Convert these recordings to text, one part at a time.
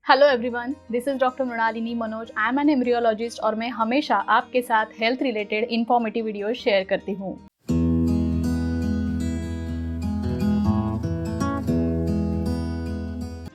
Hello everyone, this is doctor Mrinalini Manoj. I am an embryologist और मैं हमेशा आपके साथ health related informative video share करती हूँ।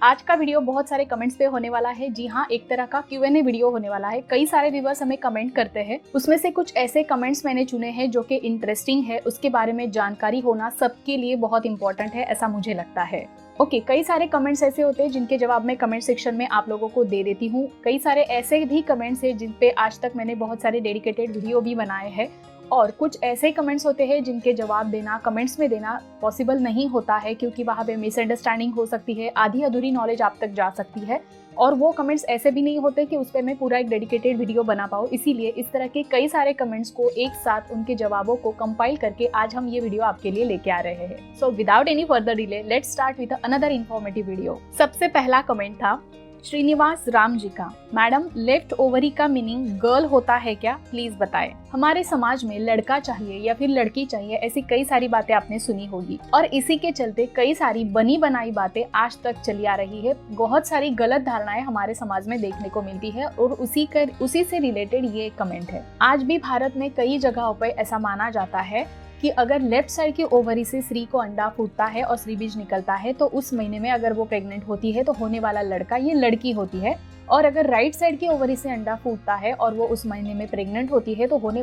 आज का वीडियो बहुत सारे कमेंट्स पे होने वाला है। जी हाँ, एक तरह का Q&A वीडियो होने वाला है। कई सारे व्यूअर्स हमें कमेंट करते हैं, उसमें से कुछ ऐसे कमेंट्स मैंने चुने हैं जो कि इंटरेस्टिंग है, उसके बारे में जानकारी होना सबके लिए बहुत इंपॉर्टेंट है, ऐसा मुझे लगता है। ओके, कई सारे कमेंट्स ऐसे होते हैं जिनके जवाब मैं कमेंट सेक्शन में आप लोगों को दे देती हूँ। कई सारे ऐसे भी कमेंट्स हैं जिन पे आज तक मैंने बहुत सारे डेडिकेटेड वीडियो भी बनाए हैं, और कुछ ऐसे कमेंट्स होते हैं जिनके जवाब देना कमेंट्स में देना पॉसिबल नहीं होता है, क्योंकि वहाँ पे मिसअंडरस्टैंडिंग हो सकती है, आधी अधूरी नॉलेज आप तक जा सकती है, और वो कमेंट्स ऐसे भी नहीं होते कि उस पर मैं पूरा एक डेडिकेटेड वीडियो बना पाऊँ। इसीलिए इस तरह के कई सारे कमेंट्स को एक साथ उनके जवाबों को कंपाइल करके आज हम ये वीडियो आपके लिए लेके आ रहे हैं। So without any further delay, let's start with another informative video. सबसे पहला कमेंट था श्रीनिवास राम जी का। मैडम, लेफ्ट ओवरी का मीनिंग गर्ल होता है क्या, प्लीज बताएं। हमारे समाज में लड़का चाहिए या फिर लड़की चाहिए, ऐसी कई सारी बातें आपने सुनी होगी, और इसी के चलते कई सारी बनी बनाई बातें आज तक चली आ रही है। बहुत सारी गलत धारणाएं हमारे समाज में देखने को मिलती है, और उसी से रिलेटेड ये कमेंट है। आज भी भारत में कई जगहों पर ऐसा माना जाता है कि अगर लेफ्ट साइड की ओवरी से स्त्री को अंडा फूटता है और स्त्री बीज निकलता है, तो उस महीने में अगर वो प्रेग्नेंट होती है तो होने वाला लड़का ये लड़की होती है, और अगर राइट साइड की ओवरी से अंडा फूटता है और वो उस महीने में प्रेग्नेंट होती है तो होने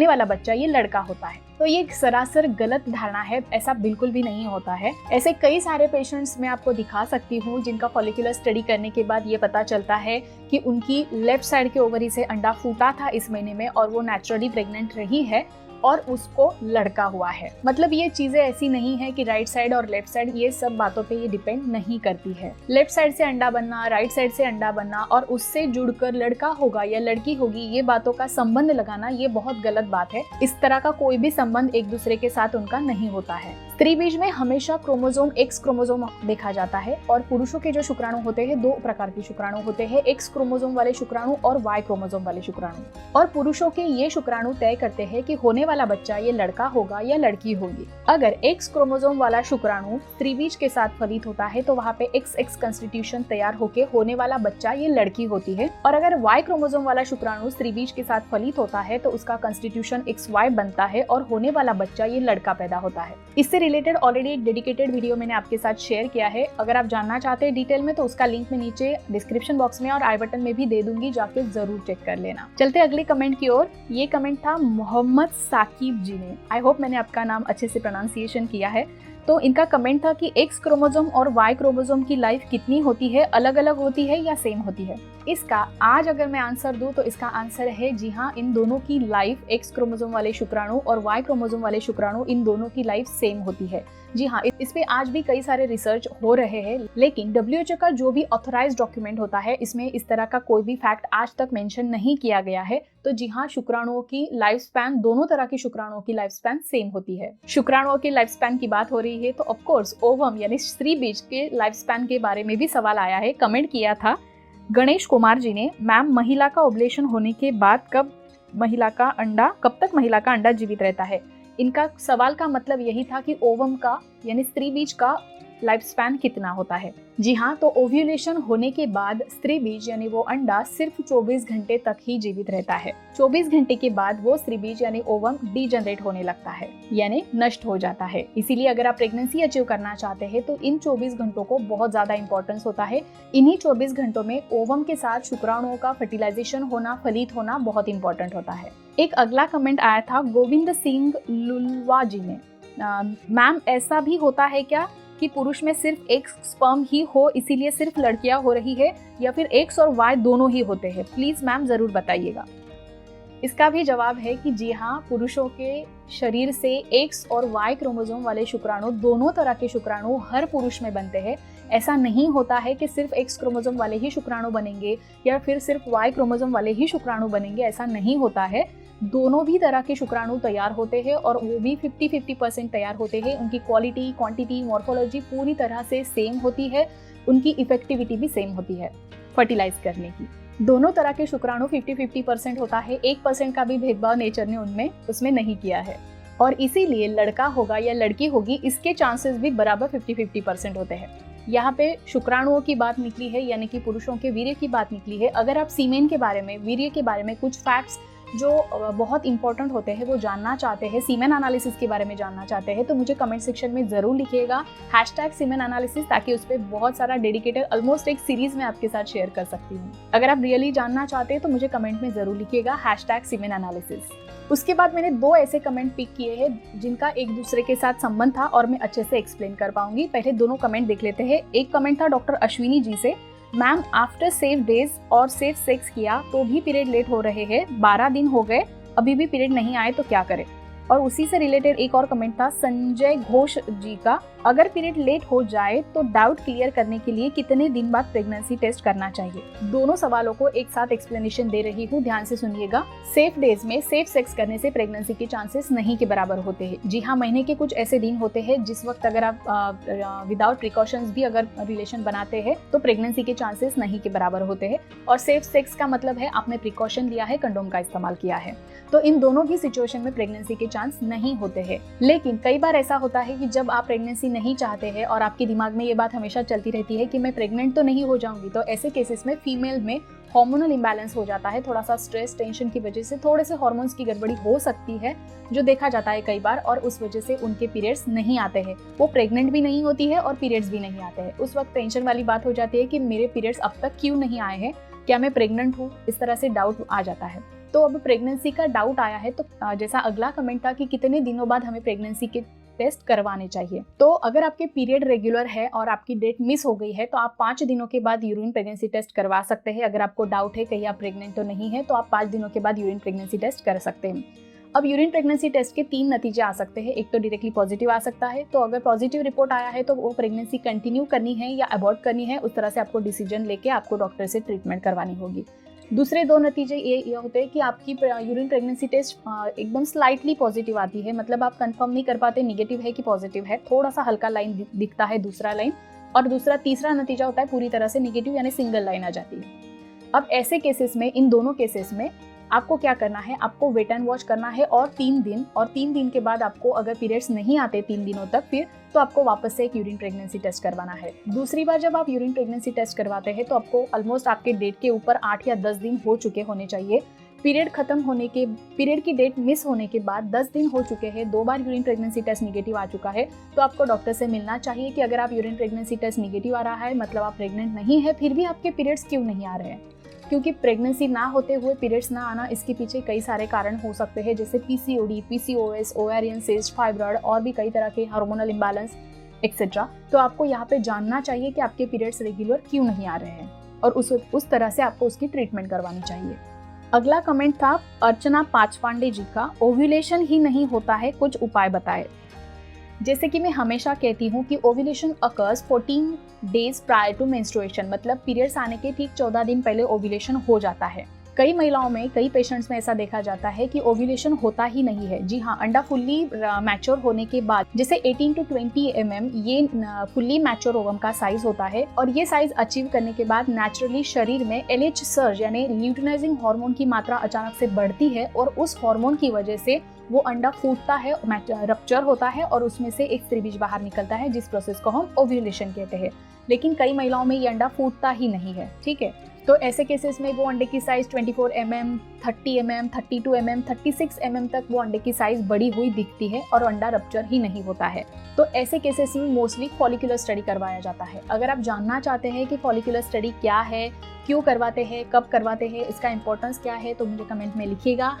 वाला बच्चा ये लड़का होता है। तो ये सरासर गलत धारणा है, ऐसा बिल्कुल भी नहीं होता है। ऐसे कई सारे पेशेंट्स मैं आपको दिखा सकती हूँ जिनका फॉलिकुलर स्टडी करने के बाद ये पता चलता है कि उनकी लेफ्ट साइड की ओवरी से अंडा फूटा था इस महीने में, और वो नेचुरली प्रेग्नेंट रही है और उसको लड़का हुआ है। मतलब ये चीजें ऐसी नहीं है कि राइट साइड और लेफ्ट साइड, ये सब बातों पे ये डिपेंड नहीं करती है। लेफ्ट साइड से अंडा बनना, राइट साइड से अंडा बनना और उससे जुड़कर लड़का होगा या लड़की होगी, ये बातों का संबंध लगाना ये बहुत गलत बात है। इस तरह का कोई भी संबंध एक दूसरे के साथ उनका नहीं होता है। स्त्री बीज में हमेशा क्रोमोसोम X क्रोमोसोम देखा जाता है, और पुरुषों के जो शुक्राणु होते हैं, दो प्रकार के शुक्राणु होते हैं, X क्रोमोसोम वाले शुक्राणु और Y क्रोमोसोम वाले शुक्राणु। और पुरुषों के ये शुक्राणु तय करते हैं कि होने वाला बच्चा ये लड़का होगा या लड़की होगी। अगर X क्रोमोसोम वाला शुक्राणु स्त्री बीज के साथ फलित होता है तो वहाँ पे XX कंस्टिट्यूशन तैयार होके होने वाला बच्चा ये लड़की होती है, और अगर Y क्रोमोसोम वाला शुक्राणु स्त्री बीज के साथ फलित होता है तो उसका कंस्टिट्यूशन XY बनता है और होने वाला बच्चा ये लड़का पैदा होता है। इससे रिलेटेड ऑलरेडी एक डेडिकेटेड वीडियो मैंने आपके साथ शेयर किया है। अगर आप जानना चाहते हैं डिटेल में तो उसका लिंक मैं नीचे डिस्क्रिप्शन बॉक्स में और आई बटन में भी दे दूंगी, जाके जरूर चेक कर लेना। चलते अगले कमेंट की ओर। ये कमेंट था मोहम्मद साकिब जी ने। आई होप मैंने आपका नाम अच्छे से प्रोनाउंसिएशन किया है। तो इनका कमेंट था कि X क्रोमोसोम और Y क्रोमोसोम की लाइफ कितनी होती है, अलग अलग होती है या सेम होती है। इसका आज अगर मैं आंसर दूं तो इसका आंसर है जी हाँ, इन दोनों की लाइफ, X क्रोमोसोम वाले शुक्राणु और Y क्रोमोसोम वाले शुक्राणु, इन दोनों की लाइफ सेम होती है। जी हाँ, इस पे आज भी कई सारे रिसर्च हो रहे हैं, लेकिन WHO का जो भी ऑथराइज्ड डॉक्यूमेंट होता है, इसमें इस तरह का कोई भी फैक्ट आज तक मेंशन नहीं किया गया है। तो जी हाँ, शुक्राणुओं की लाइफ स्पैन, दोनों तरह की शुक्राणुओं की लाइफ स्पैन सेम होती है। शुक्राणुओं की लाइफ स्पैन की बात हो रही है तो ऑफ कोर्स ओवम यानी स्त्री बीज के लाइफ स्पैन के बारे में भी सवाल आया है। कमेंट किया था गणेश कुमार जी ने। मैम, महिला का ओवुलेशन होने के बाद कब तक महिला का अंडा जीवित रहता है? इनका सवाल का मतलब यही था कि ओवम का यानी स्त्री बीज का लाइफ स्पैन कितना होता है। जी हाँ, तो ओव्यूलेशन होने के बाद स्त्री बीज यानी वो अंडा सिर्फ 24 घंटे तक ही जीवित रहता है। 24 घंटे के बाद वो स्त्री बीज यानी ओवम डीजनरेट होने लगता है, यानी नष्ट हो जाता है। इसीलिए अगर आप प्रेगनेंसी अचीव करना चाहते हैं तो इन 24 घंटों को बहुत ज्यादा इंपॉर्टेंस होता है। इन्हीं 24 घंटों में ओवम के साथ शुक्राणुओं का फर्टिलाइजेशन होना, फलित होना बहुत इंपॉर्टेंट होता है। एक अगला कमेंट आया था गोविंद सिंह लुलवा जी ने। मैम, ऐसा भी होता है क्या कि पुरुष में सिर्फ एक स्पर्म ही हो इसीलिए सिर्फ लड़कियां हो रही है, या फिर X और Y दोनों ही होते हैं? प्लीज मैम जरूर बताइएगा। इसका भी जवाब है कि जी हाँ, पुरुषों के शरीर से X और Y क्रोमोसोम वाले शुक्राणु, दोनों तरह के शुक्राणु हर पुरुष में बनते हैं। ऐसा नहीं होता है कि सिर्फ X क्रोमोसोम वाले ही शुक्राणु बनेंगे या फिर सिर्फ Y क्रोमोसोम वाले ही शुक्राणु बनेंगे, ऐसा नहीं होता है। दोनों भी तरह के शुक्राणु तैयार होते हैं, और वो भी 50-50% तैयार होते हैं। उनकी क्वालिटी, क्वांटिटी, मॉर्फोलॉजी पूरी तरह से सेम होती है। उनकी इफेक्टिविटी भी सेम होती है फर्टिलाइज करने की। दोनों तरह के शुक्राणु 50-50% होता है। 1% का भी भेदभाव नेचर ने उसमें नहीं किया है, और इसीलिए लड़का होगा या लड़की होगी, इसके चांसेस भी बराबर 50-50% होते हैं। यहाँ पे शुक्राणुओं की बात निकली है, यानी कि पुरुषों के वीर्य की बात निकली है। अगर आप सीमेन के बारे में, वीर्य के बारे में कुछ फैक्ट्स जो बहुत इंपॉर्टेंट होते हैं वो जानना चाहते हैं, सीमेन एनालिसिस के बारे में जानना चाहते हैं, तो मुझे कमेंट सेक्शन में ज़रूर लिखिएगा #सीमेन एनालिसिस, ताकि उस पर बहुत सारा डेडिकेटेड ऑलमोस्ट एक सीरीज में आपके साथ शेयर कर सकती हूँ। अगर आप रियली जानना चाहते हैं तो मुझे कमेंट में ज़रूर लिखिएगा #सीमेन एनालिसिस। उसके बाद मैंने 2 ऐसे कमेंट पिक किए हैं जिनका एक दूसरे के साथ संबंध था और मैं अच्छे से एक्सप्लेन कर पाऊंगी। पहले दोनों कमेंट देख लेते हैं। एक कमेंट था डॉक्टर अश्विनी जी से, मैम आफ्टर सेफ डेज और सेफ सेक्स किया तो भी पीरियड लेट हो रहे हैं, 12 दिन हो गए अभी भी पीरियड नहीं आए तो क्या करें। और उसी से रिलेटेड एक और कमेंट था संजय घोष जी का, अगर पीरियड लेट हो जाए तो डाउट क्लियर करने के लिए कितने दिन बाद प्रेगनेंसी टेस्ट करना चाहिए। दोनों सवालों को एक साथ एक्सप्लेनेशन दे रही हूँ, ध्यान से सुनिएगा। सेफ डेज में सेफ सेक्स करने से प्रेगनेंसी के चांसेस नहीं के बराबर होते हैं। जी हाँ, महीने के कुछ ऐसे दिन होते हैं जिस वक्त अगर आप विदाउट प्रिकॉशंस भी अगर रिलेशन बनाते हैं तो प्रेगनेंसी के चांसेस नहीं के बराबर होते हैं। और सेफ सेक्स का मतलब है आपने प्रिकॉशन लिया है, कंडोम का इस्तेमाल किया है। तो इन दोनों भी सिचुएशन में प्रेगनेंसी के चांस नहीं होते हैं। लेकिन कई बार ऐसा होता है कि जब आप प्रेगनेंसी नहीं चाहते हैं और आपके दिमाग में ये बात हमेशा चलती रहती है कि मैं प्रेग्नेंट तो नहीं हो जाऊंगी, तो ऐसे केसेस में फीमेल में हार्मोनल इम्बैलेंस हो जाता है। थोड़ा सा स्ट्रेस, टेंशन की वजह से थोड़े से हार्मोन्स की गड़बड़ी हो सकती है, जो देखा जाता है कई बार, और उस वजह से उनके पीरियड्स नहीं आते हैं। वो प्रेग्नेंट भी नहीं होती है और पीरियड्स भी नहीं आते हैं। उस वक्त टेंशन वाली बात हो जाती है कि मेरे पीरियड्स अब तक क्यों नहीं आए हैं, क्या मैं प्रेग्नेंट हूँ, इस तरह से डाउट आ जाता है। तो अब प्रेगनेंसी का डाउट आया है, तो जैसा अगला कमेंट था कि कितने दिनों बाद हमें प्रेगनेंसी के टेस्ट करवाने चाहिए। तो अगर आपके पीरियड रेगुलर है और आपकी डेट मिस हो गई है तो आप 5 दिनों के बाद यूरिन प्रेगनेंसी टेस्ट करवा सकते हैं। अगर आपको डाउट है कहीं आप प्रेग्नेंट तो नहीं है तो आप 5 दिनों के बाद यूरिन प्रेगनेंसी टेस्ट कर सकते हैं। अब यूरिन प्रेगनेंसी टेस्ट के 3 नतीजे आ सकते हैं। एक तो डायरेक्टली पॉजिटिव आ सकता है, तो अगर पॉजिटिव रिपोर्ट आया है तो वो प्रेगनेंसी कंटिन्यू करनी है या अबॉर्ट करनी है, उस तरह से आपको डिसीजन लेके आपको डॉक्टर से ट्रीटमेंट करवानी होगी। दूसरे 2 नतीजे ये होते हैं कि आपकी यूरिन प्रेगनेंसी टेस्ट एकदम स्लाइटली पॉजिटिव आती है, मतलब आप कंफर्म नहीं कर पाते नेगेटिव है कि पॉजिटिव है, थोड़ा सा हल्का लाइन दिखता है दूसरा लाइन, और तीसरा नतीजा होता है पूरी तरह से नेगेटिव यानी सिंगल लाइन आ जाती है। अब ऐसे केसेस में, इन दोनों केसेस में आपको क्या करना है, आपको वेट एंड वॉच करना है और 3 दिन के बाद आपको अगर पीरियड्स नहीं आते 3 दिनों तक फिर तो आपको वापस से एक यूरिन प्रेगनेंसी टेस्ट करवाना है। दूसरी बार जब आप यूरिन प्रेगनेंसी टेस्ट करवाते हैं तो आपको ऑलमोस्ट आपके डेट के ऊपर 8 या 10 दिन हो चुके होने चाहिए। पीरियड की डेट मिस होने के बाद 10 दिन हो चुके हैं, 2 बार यूरिन प्रेगनेंसी टेस्ट निगेटिव आ चुका है, तो आपको डॉक्टर से मिलना चाहिए कि अगर आप यूरिन प्रेगनेंसी टेस्ट निगेटिव आ रहा है मतलब आप प्रेग्नेंट नहीं है, फिर भी आपके पीरियड्स क्यों नहीं आ रहे हैं। क्योंकि प्रेगनेंसी ना होते हुए पीरियड्स ना आना, इसके पीछे कई सारे कारण हो सकते हैं, जैसे PCOD, PCOS, ovarian cyst, fibroid और भी कई तरह के हार्मोनल इम्बैलेंस एक्सेट्रा। तो आपको यहाँ पे जानना चाहिए कि आपके पीरियड्स रेगुलर क्यों नहीं आ रहे हैं और उस तरह से आपको उसकी ट्रीटमेंट करवानी चाहिए। अगला कमेंट था अर्चना पाचपांडे जी का, ओव्यूलेशन ही नहीं होता है, कुछ उपाय बताएं। जैसे कि मैं हमेशा कहती हूँ कि ovulation occurs 14 days prior to menstruation, मतलब पीरियड्स आने के ठीक 14 दिन पहले ओव्यूलेशन हो जाता है। कई महिलाओं में, कई पेशेंट्स में ऐसा देखा जाता है कि ओव्यूलेशन होता ही नहीं है। जी हाँ, अंडा फुल्ली मैच्योर होने के बाद, जैसे 18 to 20 mm ये फुल्ली मैच्योर ओवम का साइज होता है, और ये साइज अचीव करने के बाद नेचुरली शरीर में LH सर्ज यानी ल्यूटिनाइजिंग हार्मोन की मात्रा अचानक से बढ़ती है और उस हार्मोन की वजह से वो अंडा फूटता है, रप्चर होता है और उसमें से एक स्त्री बीज बाहर निकलता है, जिस प्रोसेस को हम ओव्यूलेशन कहते हैं। लेकिन कई महिलाओं में ये अंडा फूटता ही नहीं है, ठीक है। तो ऐसे केसेस में वो अंडे की size 24 mm, 30 mm, 32 mm, 36 mm तक वो अंडे की साइज बड़ी हुई दिखती है और अंडा रप्चर ही नहीं होता है। तो ऐसे केसेस में मोस्टली फॉलिकुलर स्टडी करवाया जाता है। अगर आप जानना चाहते हैं कि फॉलिकुलर स्टडी क्या है, क्यों करवाते हैं, कब करवाते हैं, इसका इंपॉर्टेंस क्या है, तो मुझे कमेंट में लिखिएगा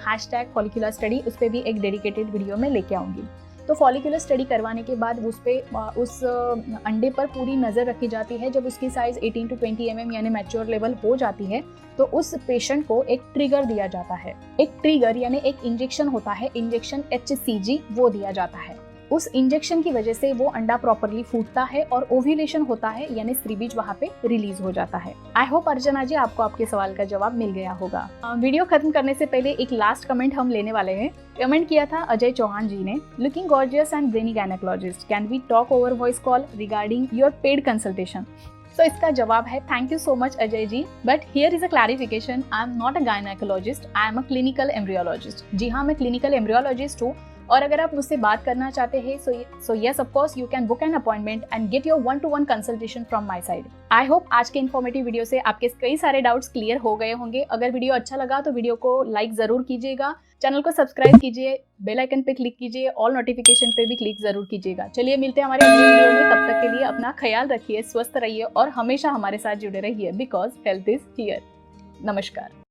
#फॉलिकुलर स्टडी, उस पर भी एक डेडिकेटेड वीडियो में लेके आऊंगी। तो फॉलिकुलर स्टडी करवाने के बाद उस अंडे पर पूरी नज़र रखी जाती है। जब उसकी साइज 18 to 20 mm यानी मैच्योर लेवल हो जाती है तो उस पेशेंट को एक ट्रिगर दिया जाता है। एक ट्रिगर यानी एक इंजेक्शन होता है, इंजेक्शन HCG वो दिया जाता है। उस इंजेक्शन की वजह से वो अंडा प्रॉपरली फूटता है और ओव्यूलेशन होता है, यानी स्त्री बीज वहाँ पे रिलीज हो जाता है। आई होप अर्चना जी आपको आपके सवाल का जवाब मिल गया होगा। वीडियो खत्म करने से पहले एक लास्ट कमेंट हम लेने वाले हैं। कमेंट किया था अजय चौहान जी ने, looking gorgeous and brainy gynaecologist, can we talk over voice call regarding your paid consultation. तो इसका जवाब है thank you so much Ajay ji, but here is a clarification, I am not a gynaecologist, I am a clinical embryologist. जी हाँ, मैं clinical embryologist हूँ और अगर आप मुझसे बात करना चाहते हैं so yes of course you can book an appointment and get your 1-to-1 consultation from my side. I hope आज के इन्फॉर्मेटिव वीडियो से आपके कई सारे डाउट्स क्लियर हो गए होंगे। अगर वीडियो अच्छा लगा तो वीडियो को लाइक जरूर कीजिएगा, चैनल को सब्सक्राइब कीजिए, बेल आइकन पे क्लिक कीजिए, ऑल नोटिफिकेशन पे भी क्लिक जरूर कीजिएगा। चलिए मिलते हैं हमारे अगले वीडियो में, तब तक के लिए अपना ख्याल रखिए, स्वस्थ रहिए और हमेशा हमारे साथ जुड़े रहिए बिकॉज हेल्थ इज हियर। नमस्कार।